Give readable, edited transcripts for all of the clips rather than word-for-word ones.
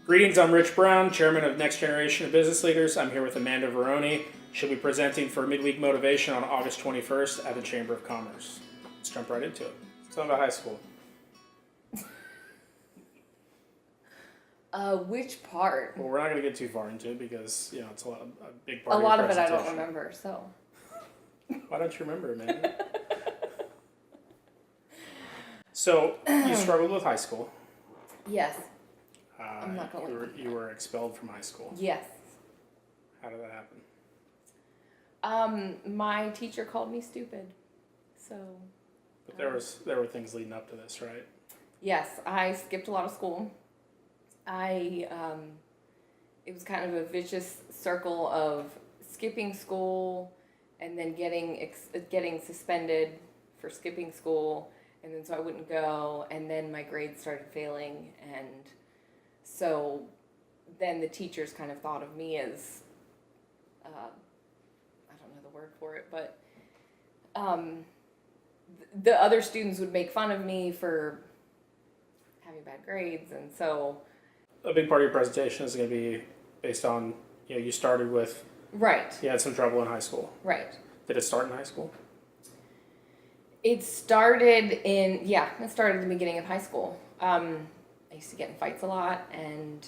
Greetings, I'm Rich Brown, Chairman of Next Generation of Business Leaders. I'm here with Amanda Veronee. She'll be presenting for Midweek Motivation on August 21st at the Chamber of Commerce. Let's jump right into it. Tell me about high school. Which part? Well, we're not going to get too far into it because, it's a big A part of lot your of it I presentation. don't remember, so. Why don't you remember, Amanda? So, you struggled with high school. Yes. I'm not gonna You were expelled from high school. Yes. How did that happen? My teacher called me stupid, so. But there were things leading up to this, right? Yes, I skipped a lot of school. It was kind of a vicious circle of skipping school and then getting suspended for skipping school, and then so I wouldn't go, and then my grades started failing, and so then the teachers kind of thought of me as, I don't know the word for it, but the other students would make fun of me for having bad grades, and so A big part of your presentation is going to be based on, you started with, right. you had some trouble in high school. Right. Did it start in high school? It started at the beginning of high school. I used to get in fights a lot, and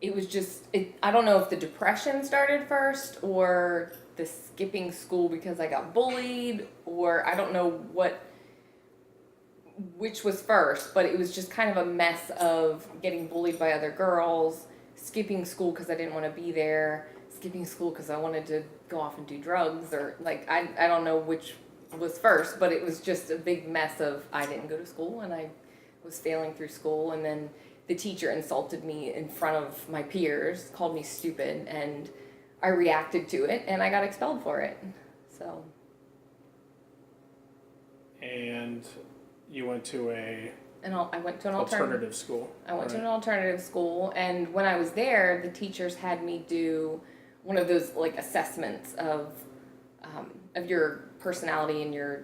it was just, I don't know if the depression started first or the skipping school because I got bullied, or I don't know which was first, but it was just kind of a mess of getting bullied by other girls, skipping school because I didn't want to be there, skipping school because I wanted to go off and do drugs, or I don't know which was first, but it was just a big mess of I didn't go to school and I was failing through school, and then the teacher insulted me in front of my peers, called me stupid, and I reacted to it and I got expelled for it. So. And you went to I went to an alternative school. I went to an alternative school, and when I was there, the teachers had me do one of those assessments of your personality and your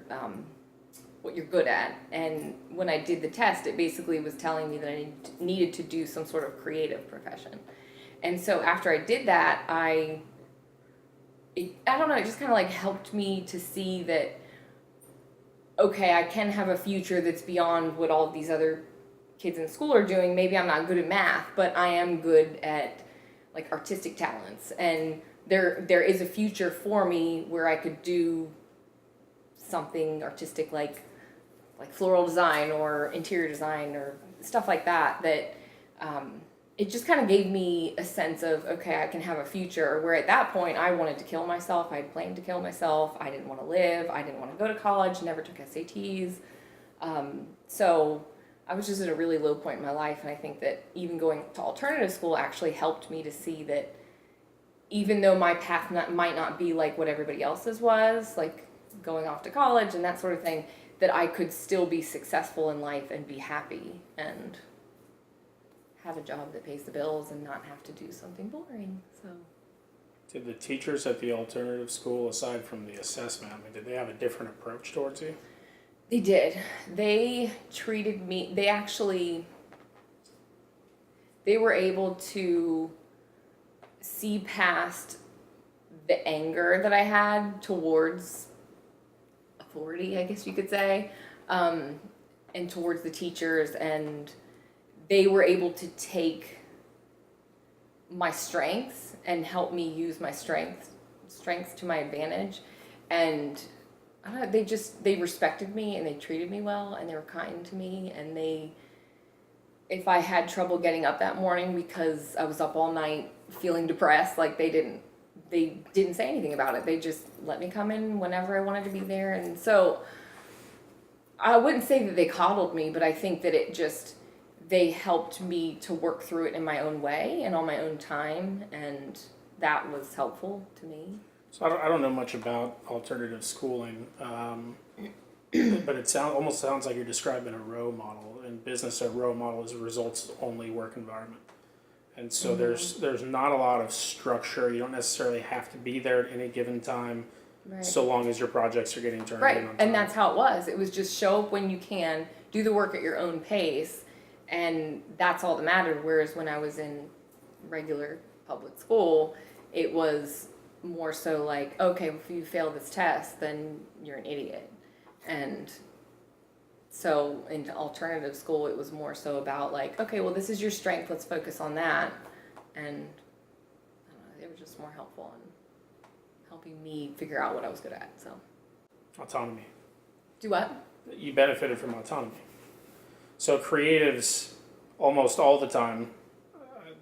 what you're good at. And when I did the test, it basically was telling me that I needed to do some sort of creative profession. And so after I did that, I don't know, it just kind of helped me to see that, okay, I can have a future that's beyond what all of these other kids in school are doing. Maybe I'm not good at math, but I am good at artistic talents, and there is a future for me where I could do something artistic like floral design or interior design or stuff like that, it just kind of gave me a sense of, okay, I can have a future, where at that point I wanted to kill myself. I had planned to kill myself. I didn't want to live. I didn't want to go to college, never took SATs. So I was just at a really low point in my life, and I think that even going to alternative school actually helped me to see that even though my path might not be like what everybody else's was, like going off to college and that sort of thing, that I could still be successful in life and be happy and have a job that pays the bills and not have to do something boring. So, Did the teachers at the alternative school, aside from the assessment, did they have a different approach towards you? they did. They treated me, they were able to see past the anger that I had towards authority, I guess you could say, and towards the teachers, and they were able to take my strengths and help me use my strengths to my advantage. And I don't know, they respected me, and they treated me well, and they were kind to me, and if I had trouble getting up that morning because I was up all night feeling depressed, they didn't say anything about it. They just let me come in whenever I wanted to be there. And so I wouldn't say that they coddled me, but I think that they helped me to work through it in my own way and on my own time, and that was helpful to me. So I don't know much about alternative schooling, but it almost sounds like you're describing a row model. In business, a row model is a results-only work environment. And so there's not a lot of structure. You don't necessarily have to be there at any given time, right, so long as your projects are getting turned in on time. And that's how it was. It was just show up when you can, do the work at your own pace, and that's all that mattered. Whereas when I was in regular public school, it was more so like, okay, if you fail this test, then you're an idiot. And so in alternative school, it was more so about like, okay, well, this is your strength, let's focus on that. And I don't know, they were just more helpful in helping me figure out what I was good at. So Autonomy. do what? You benefited from autonomy. So creatives, almost all the time,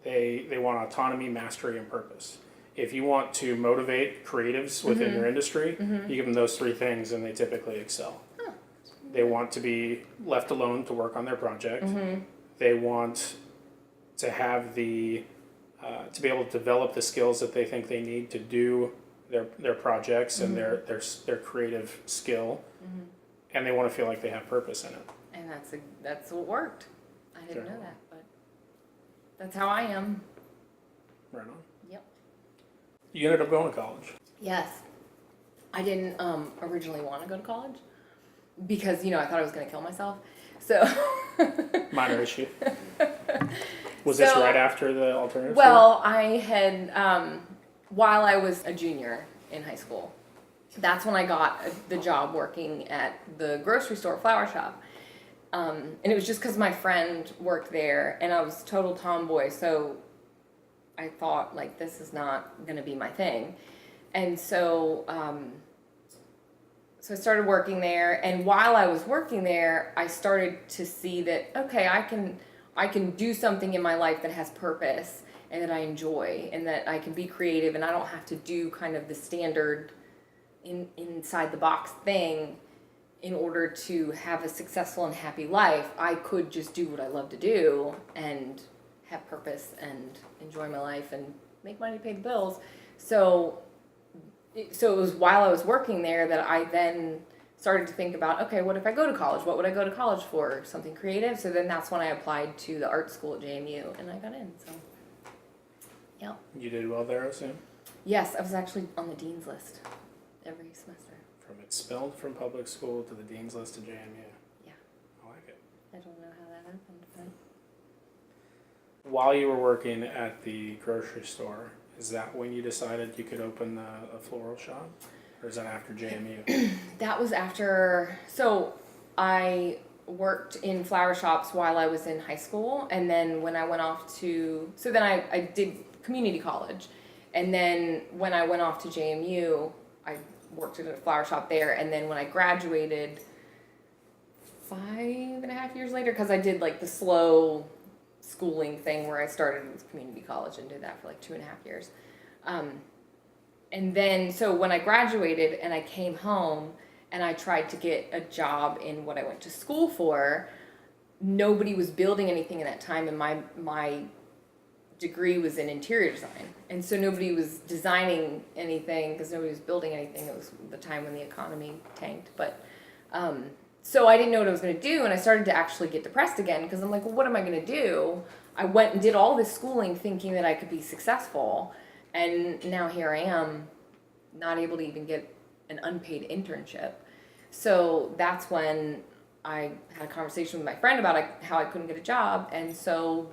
they want autonomy, mastery, and purpose. If you want to motivate creatives within your industry, you give them those three things and they typically excel. Huh. They want to be left alone to work on their project. They want to have the, to be able to develop the skills that they think they need to do their projects and their creative skill. And they want to feel like they have purpose in it. And that's what worked. I didn't know that, but that's how I am. Right on. Yep. You ended up going to college. Yes. I didn't originally want to go to college because, I thought I was going to kill myself. So. Minor issue. Was this right after the alternative Well, I had, while I was a junior in high school, that's when I got the job working at the grocery store flower shop. And it was just because my friend worked there and I was total tomboy. So I thought, like, this is not going to be my thing. And so, so I started working there. And while I was working there, I started to see that, okay, I can do something in my life that has purpose and that I enjoy and that I can be creative and I don't have to do kind of the standard inside the box thing in order to have a successful and happy life. I could just do what I love to do and have purpose and enjoy my life and make money to pay the bills. So it was while I was working there that I then started to think about, okay, what if I go to college? What would I go to college for? Something creative? So then that's when I applied to the art school at JMU and I got in. So, yeah. You did well there, I assume? Yes, I was actually on the dean's list every semester. From expelled from public school to the dean's list at JMU. Yeah. I like it. I don't know how that happened, but. While you were working at the grocery store, is that when you decided you could open a floral shop? Or is that after JMU? That was after, so I worked in flower shops while I was in high school, and then when I went off to, so then I did community college, and then when I went off to JMU, I worked at a flower shop there, and then when I graduated 5.5 years later, because I did like the slow schooling thing where I started with community college and did that for like 2.5 years. And then, so when I graduated and I came home and I tried to get a job in what I went to school for, nobody was building anything in that time, and my degree was in interior design. And so nobody was designing anything because nobody was building anything. It was the time when the economy tanked. But so I didn't know what I was going to do, and I started to actually get depressed again because I'm like, well, what am I going to do? I went and did all this schooling thinking that I could be successful. And now here I am, not able to even get an unpaid internship. So that's when I had a conversation with my friend about how I couldn't get a job. And so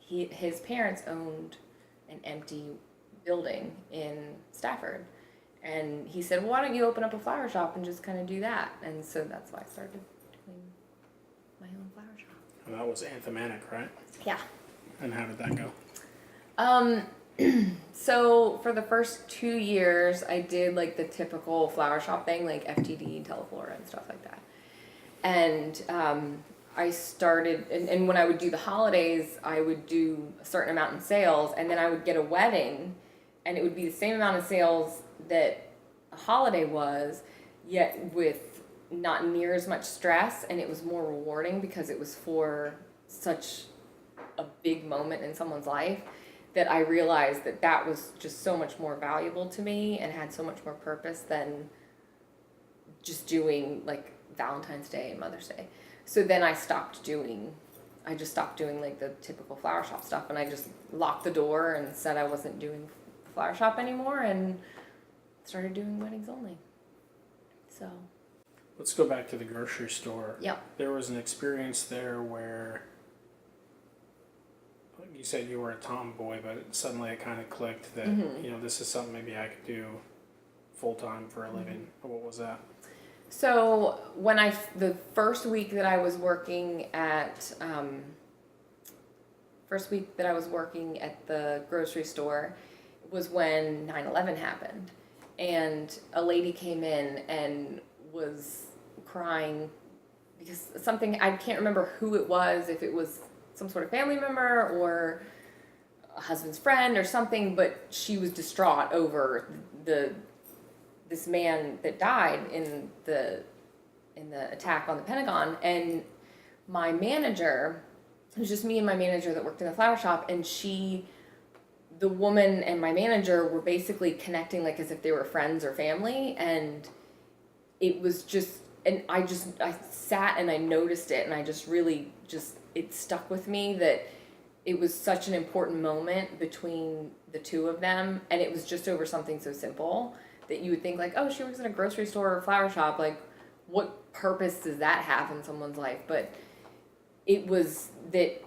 his parents owned an empty building in Stafford. And he said, well, why don't you open up a flower shop and just kind of do that? And so that's why I started doing my own flower shop. And that was Anthemanic, right? Yeah. And how did that go? So for the first 2 years, I did like the typical flower shop thing, like FTD, Teleflora, and stuff like that. And I started, and when I would do the holidays, I would do a certain amount in sales, and then I would get a wedding, and it would be the same amount of sales that a holiday was, yet with not near as much stress, and it was more rewarding because it was for such a big moment in someone's life. That I realized that was just so much more valuable to me and had so much more purpose than just doing like Valentine's Day and Mother's Day. So then I just stopped doing like the typical flower shop stuff, and I just locked the door and said I wasn't doing the flower shop anymore and started doing weddings only. So. Let's go back to the grocery store. Yep. There was an experience there where you said you were a tomboy, but suddenly it kind of clicked that, this is something maybe I could do full-time for a living. What was that? So the first week that I was working at the grocery store was when 9/11 happened, and a lady came in and was crying because something, I can't remember who it was, if it was some sort of family member or a husband's friend or something, but she was distraught over this man that died in the attack on the Pentagon. And my manager, it was just me and my manager that worked in the flower shop, and the woman and my manager were basically connecting like as if they were friends or family. And it was just, and I sat and I noticed it, and I just really it stuck with me that it was such an important moment between the two of them, and it was just over something so simple that you would think like, oh, she works in a grocery store or flower shop, like what purpose does that have in someone's life? But it was that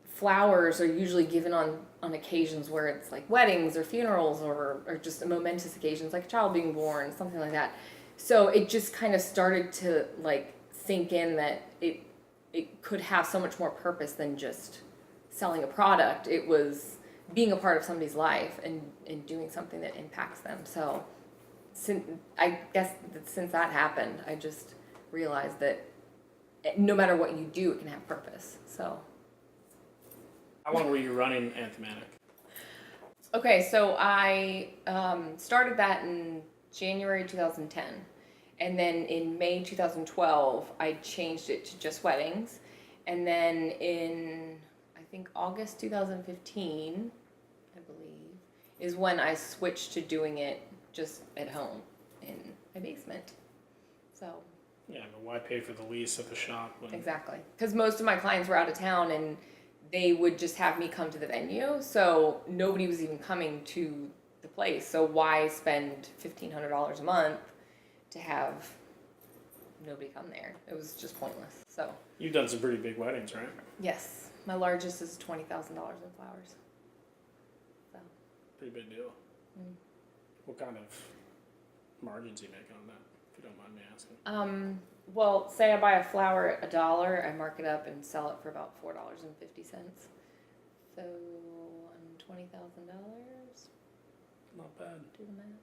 flowers are usually given on occasions where it's like weddings or funerals or just momentous occasions like a child being born, something like that. So it just kind of started to like sink in that it could have so much more purpose than just selling a product. It was being a part of somebody's life and doing something that impacts them. So I guess that since that happened, I just realized that no matter what you do, it can have purpose. So. How long were you running Anthematic? Okay, so I started that in January 2010. And then in May 2012, I changed it to just weddings. And then in, I think, August 2015, I believe, is when I switched to doing it just at home in my basement. So. Yeah, but why pay for the lease of the shop? Exactly. Because most of my clients were out of town, and they would just have me come to the venue. So nobody was even coming to the place. So why spend $1,500 a month to have nobody come there? It was just pointless. So you've done some pretty big weddings, right? Yes, my largest is $20,000 in flowers. So pretty big deal. What kind of margins do you make on that, if you don't mind me asking? Well, say I buy a flower at $1, I mark it up and sell it for about $4.50. So on $20,000. Not bad. Do the math.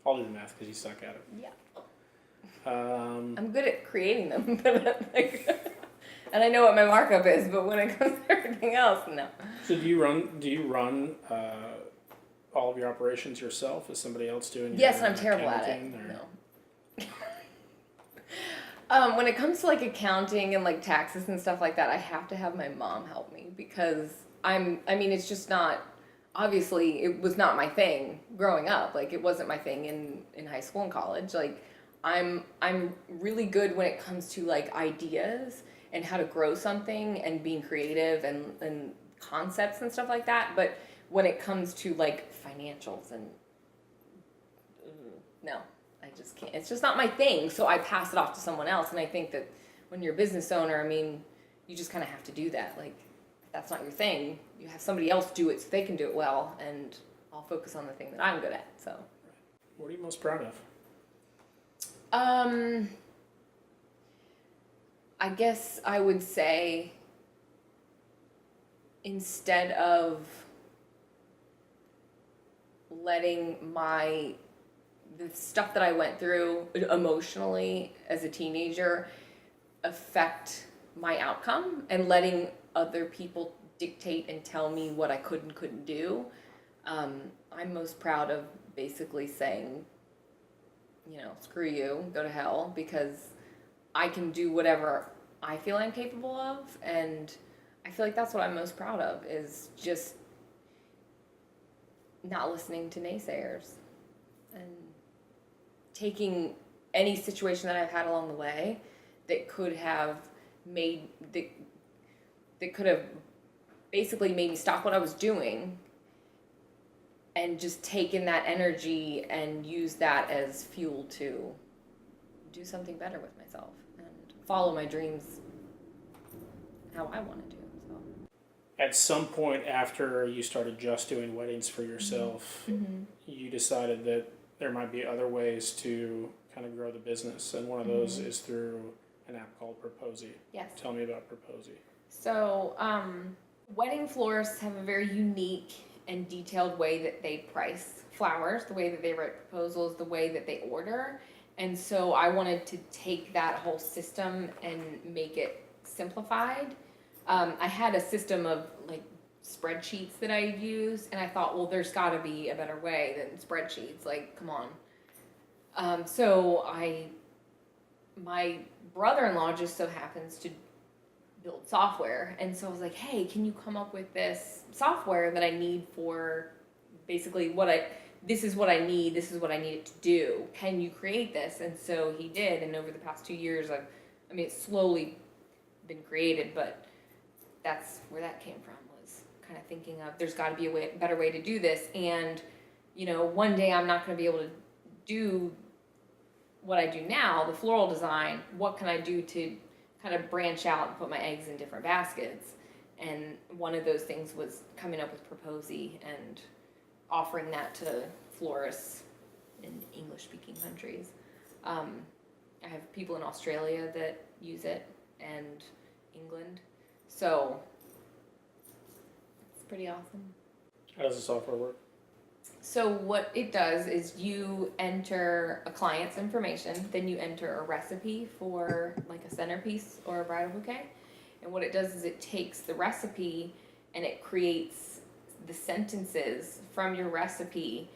I'll do the math because you suck at it. Yeah. I'm good at creating them, but and I know what my markup is, but when it comes to everything else, no. So do you run all of your operations yourself? Is somebody else doing your Yes, and I'm terrible at it. No. When it comes to like accounting and like taxes and stuff like that, I have to have my mom help me because it's just not, obviously it was not my thing growing up. Like it wasn't my thing in high school and college. Like I'm really good when it comes to like ideas and how to grow something and being creative and concepts and stuff like that. But when it comes to like financials and no. I just can't. It's just not my thing, so I pass it off to someone else. And I think that when you're a business owner, you just kind of have to do that. Like, if that's not your thing, you have somebody else do it so they can do it well, and I'll focus on the thing that I'm good at. So, what are you most proud of? I guess I would say instead of letting the stuff that I went through emotionally as a teenager affect my outcome and letting other people dictate and tell me what I could and couldn't do. I'm most proud of basically saying, screw you, go to hell, because I can do whatever I feel I'm capable of, and I feel like that's what I'm most proud of, is just not listening to naysayers and taking any situation that I've had along the way that could have basically made me stop what I was doing and just taken that energy and use that as fuel to do something better with myself and follow my dreams how I want to do. So at some point after you started just doing weddings for yourself, you decided that there might be other ways to kind of grow the business, and one of those is through an app called Proposey. Yes. Tell me about Proposey. So, wedding florists have a very unique and detailed way that they price flowers, the way that they write proposals, the way that they order. And so I wanted to take that whole system and make it simplified. I had a system of like spreadsheets that I use, and I thought, well, there's got to be a better way than spreadsheets. Like, come on. So my brother-in-law just so happens to build software, and so I was like, hey, can you come up with this software that I need for basically this is what I need it to do. Can you create this? And so he did, and over the past 2 years, it's slowly been created, but that's where that came from, was kind of thinking of there's got to be a better way to do this, and one day I'm not going to be able to do what I do now, the floral design. What can I do to kind of branch out and put my eggs in different baskets? And one of those things was coming up with Proposey and offering that to florists in English-speaking countries. I have people in Australia that use it, and England. So it's pretty awesome. How does the software work? So what it does is you enter a client's information, then you enter a recipe for like a centerpiece or a bridal bouquet. And what it does is it takes the recipe and it creates the sentences from your recipe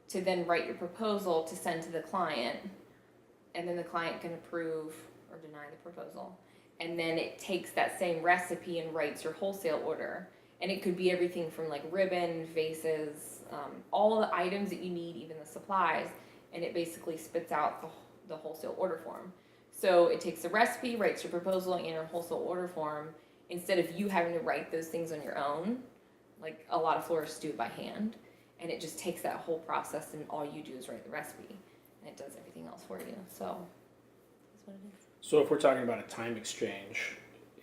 to then write your proposal to send to the client. And then the client can approve or deny the proposal. And then it takes that same recipe and writes your wholesale order. And it could be everything from like ribbon, vases, all the items that you need, even the supplies, and it basically spits out the wholesale order form. So it takes the recipe, writes your proposal in your wholesale order form, instead of you having to write those things on your own, like a lot of florists do it by hand, and it just takes that whole process and all you do is write the recipe, and it does everything else for you. So that's what it is. So if we're talking about a time exchange,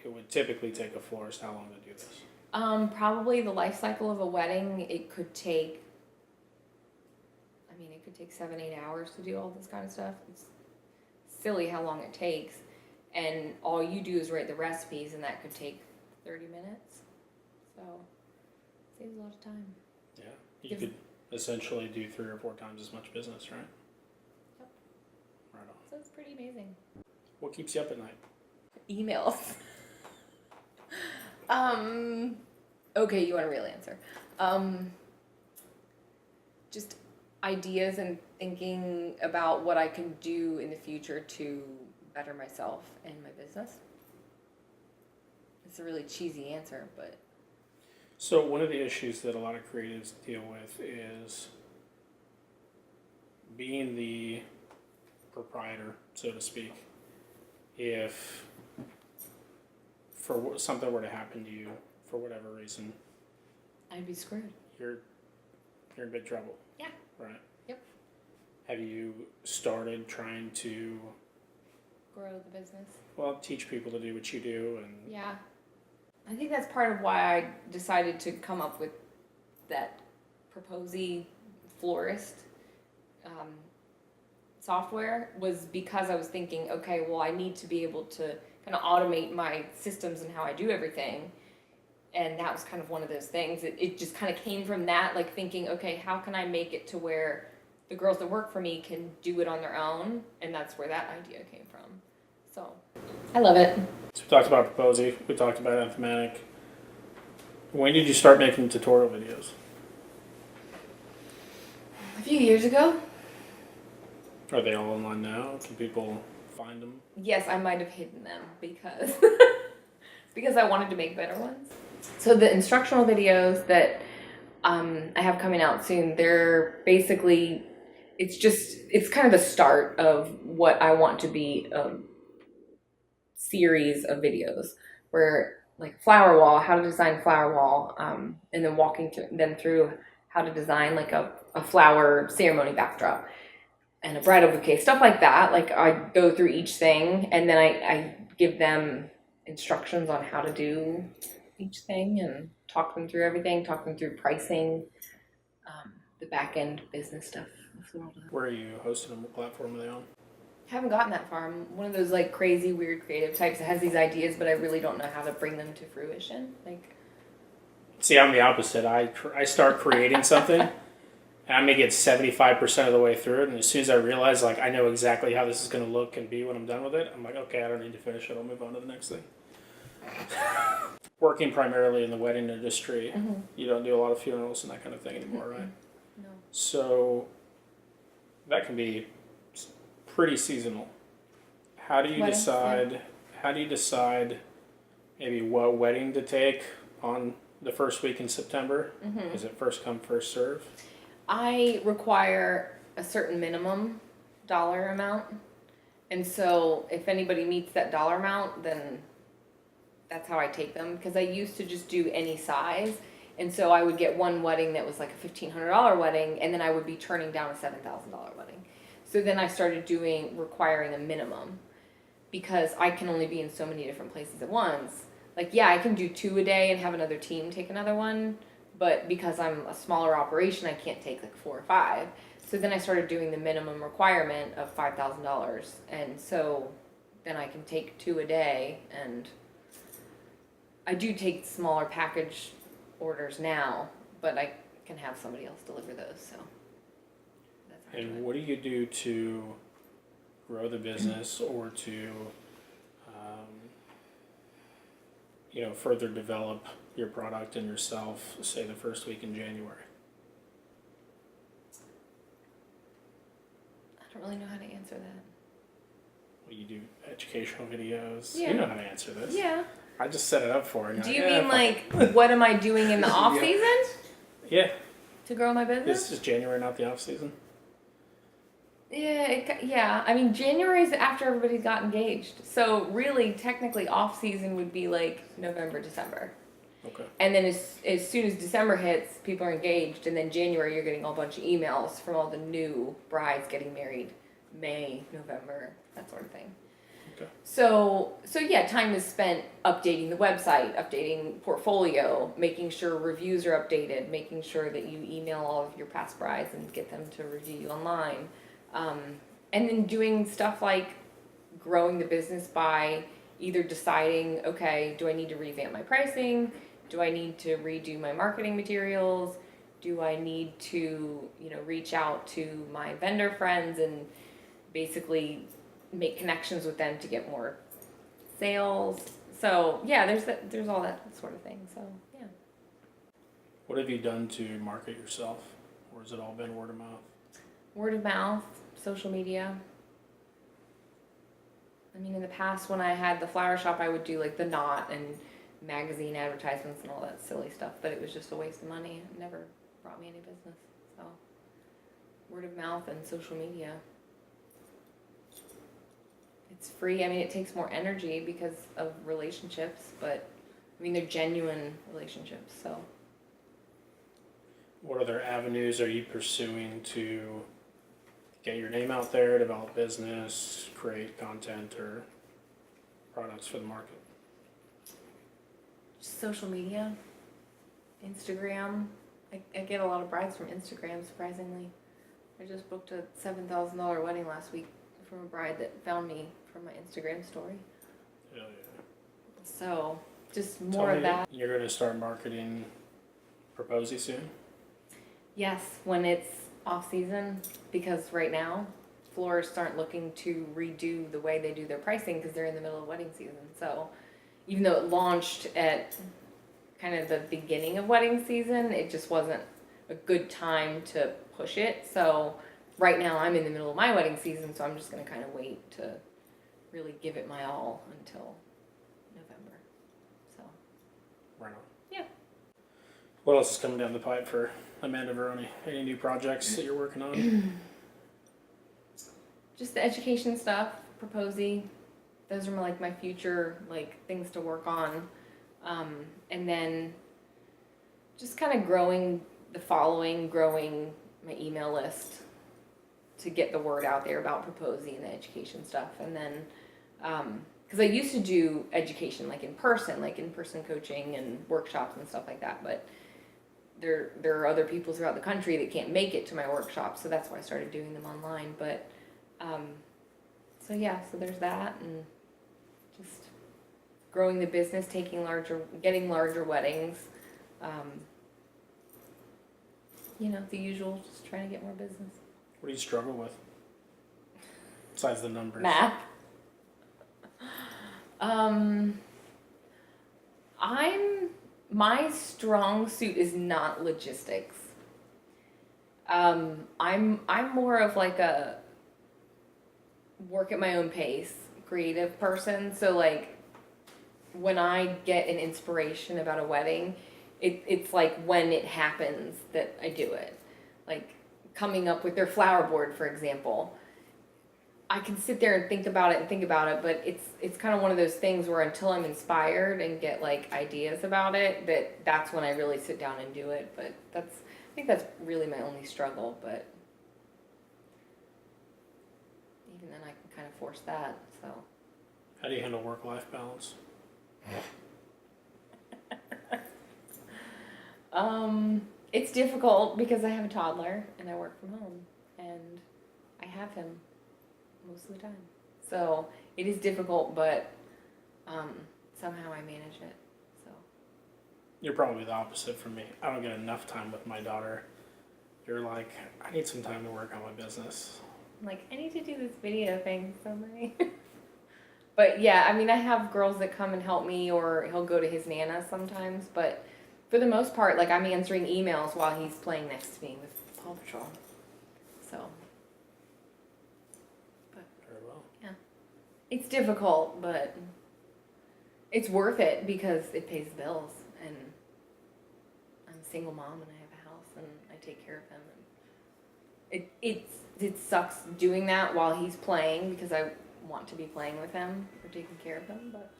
it would typically take a florist how long to do this? Probably the life cycle of a wedding, it could take 7-8 hours to do all this kind of stuff. It's silly how long it takes. And all you do is write the recipes, and that could take 30 minutes. So it saves a lot of time. Yeah. You could essentially do 3 or 4 times as much business, right? Yep. Right on. So it's pretty amazing. What keeps you up at night? Emails. Okay, you want a real answer. Just ideas and thinking about what I can do in the future to better myself and my business. It's a really cheesy answer, but... So one of the issues that a lot of creatives deal with is being the proprietor, so to speak. If something were to happen to you for whatever reason, I'd be screwed. You're in big trouble. Yeah. Right. Yep. Have you started trying to grow the business? Well, teach people to do what you do, and yeah, I think that's part of why I decided to come up with that Proposey Florist software, was because I was thinking, okay, well, I need to be able to kind of automate my systems and how I do everything. And that was kind of one of those things. It just kind of came from that, like thinking, okay, how can I make it to where the girls that work for me can do it on their own? And that's where that idea came from. So I love it. So we talked about Proposey, we talked about Anthematic. When did you start making tutorial videos? A few years ago. Are they all online now? Can people find them? Yes, I might have hidden them because because I wanted to make better ones. So the instructional videos that I have coming out soon, they're basically, it's kind of the start of what I want to be a series of videos where, like, flower wall, how to design flower wall, and then walking them through how to design like a flower ceremony backdrop and a bridal bouquet, stuff like that. Like, I go through each thing and then I give them instructions on how to do each thing and talk them through everything, talk them through pricing, the back end business stuff. Where are you hosting them? What platform are they on? Haven't gotten that far. I'm one of those like crazy, weird, creative types that has these ideas, but I really don't know how to bring them to fruition. Like, see, I'm the opposite. I start creating something, and I may get 75% of the way through it, and as soon as I realize, like, I know exactly how this is going to look and be when I'm done with it, I'm like, okay, I don't need to finish it. I'll move on to the next thing. Working primarily in the wedding industry, you don't do a lot of funerals and that kind of thing anymore, right? No. So that can be pretty seasonal. How do you decide? How do you decide maybe what wedding to take on the first week in September? Is it first come, first serve? I require a certain minimum dollar amount, and so if anybody meets that dollar amount, then that's how I take them. Because I used to just do any size, and so I would get one wedding that was like a $1,500 wedding, and then I would be turning down a $7,000 wedding. So then I started requiring a minimum, because I can only be in so many different places at once. Like, yeah, I can do 2 a day and have another team take another one, but because I'm a smaller operation, I can't take like 4 or 5. So then I started doing the minimum requirement of $5,000, and so then I can take 2 a day, and I do take smaller package orders now, but I can have somebody else deliver those, so. And what do you do to grow the business or to, further develop your product and yourself, say the first week in January? I don't really know how to answer that. Well, you do educational videos. Yeah. You know how to answer this. Yeah. I just set it up for you. Do you mean like, what am I doing in the off season Yeah. to grow my business? This is January, not the off season. Yeah. I mean, January is after everybody's got engaged. So really, technically, off season would be like November, December. Okay. And then as soon as December hits, people are engaged, and then January you're getting a bunch of emails from all the new brides getting married, May, November, that sort of thing. Okay. So yeah, time is spent updating the website, updating portfolio, making sure reviews are updated, making sure that you email all of your past brides and get them to review you online. And then doing stuff like growing the business by either deciding, okay, do I need to revamp my pricing? Do I need to redo my marketing materials? Do I need to, reach out to my vendor friends and basically make connections with them to get more sales? So yeah, there's all that sort of thing. So yeah. What have you done to market yourself, or has it all been word of mouth? Word of mouth, social media. I mean, in the past when I had the flower shop, I would do like the knot and magazine advertisements and all that silly stuff, but it was just a waste of money. It never brought me any business. So word of mouth and social media. It's free. I mean, it takes more energy because of relationships, but I mean, they're genuine relationships, so. What other avenues are you pursuing to get your name out there, develop business, create content or products for the market? Social media, Instagram. I get a lot of brides from Instagram, surprisingly. I just booked a $7,000 wedding last week from a bride that found me from my Instagram story. Hell yeah. So, just more of that. You're going to start marketing Proposey soon? Yes, when it's off season, because right now florists aren't looking to redo the way they do their pricing because they're in the middle of wedding season. So even though it launched at kind of the beginning of wedding season, it just wasn't a good time to push it. So right now I'm in the middle of my wedding season, so I'm just going to kind of wait to really give it my all until November. So Right on. yeah. What else is coming down the pipe for Amanda Veronee? Any new projects that you're working on? Just the education stuff, Proposey. Those are my future things to work on. And then just kind of growing the following, growing my email list to get the word out there about Proposey and the education stuff. And then, because I used to do education like in person coaching and workshops and stuff like that, but there are other people throughout the country that can't make it to my workshops, so that's why I started doing them online. But so there's that, and just growing the business, getting larger weddings, the usual, just trying to get more business. What do you struggle with besides the numbers? Math. My strong suit is not logistics. I'm more of like a work at my own pace, creative person. So like when I get an inspiration about a wedding, it's like when it happens that I do it. Like coming up with their flower board, for example. I can sit there and think about it, but it's kind of one of those things where until I'm inspired and get like ideas about it, that's when I really sit down and do it. But I think that's really my only struggle. But even then, I can kind of force that. So. How do you handle work-life balance? It's difficult because I have a toddler and I work from home and I have him most of the time. So it is difficult, but somehow I manage it. So You're probably the opposite from me. I don't get enough time with my daughter. You're like, I need some time to work on my business. I'm like, I need to do this video thing somebody. But yeah, I mean, I have girls that come and help me, or he'll go to his Nana sometimes, but for the most part, like I'm answering emails while he's playing next to me with Paw Patrol. So Very well. yeah, it's difficult, but it's worth it because it pays the bills, and I'm a single mom and I have a house and I take care of him. And it sucks doing that while he's playing because I want to be playing with him or taking care of him, but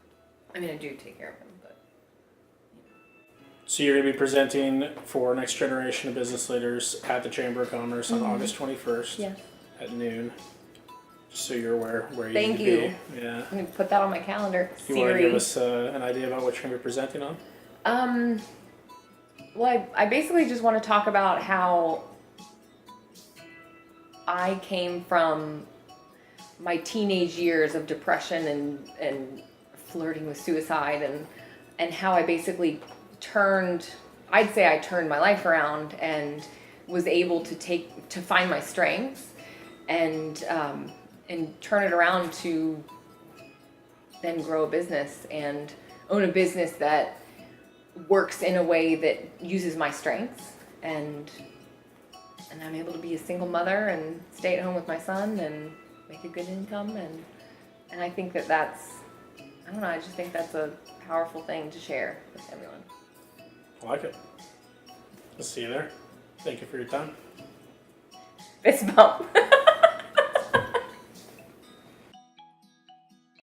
I mean I do take care of him, but So you're going to be presenting for Next Generation of Business Leaders at the Chamber of Commerce on August 21st yeah. at noon. Just so you're aware where you Thank need you. to be. Yeah. I'm gonna put that on my calendar. You want to give us an idea about what you're going to be presenting on? Well, I basically just want to talk about how I came from my teenage years of depression and flirting with suicide, and how I basically I'd say I turned my life around and was able to find my strengths and turn it around to then grow a business and own a business that works in a way that uses my strengths, and I'm able to be a single mother and stay at home with my son and make a good income, and I think that's, I don't know, I just think that's a powerful thing to share with everyone. I like it. I'll see you there. Thank you for your time. Fist bump.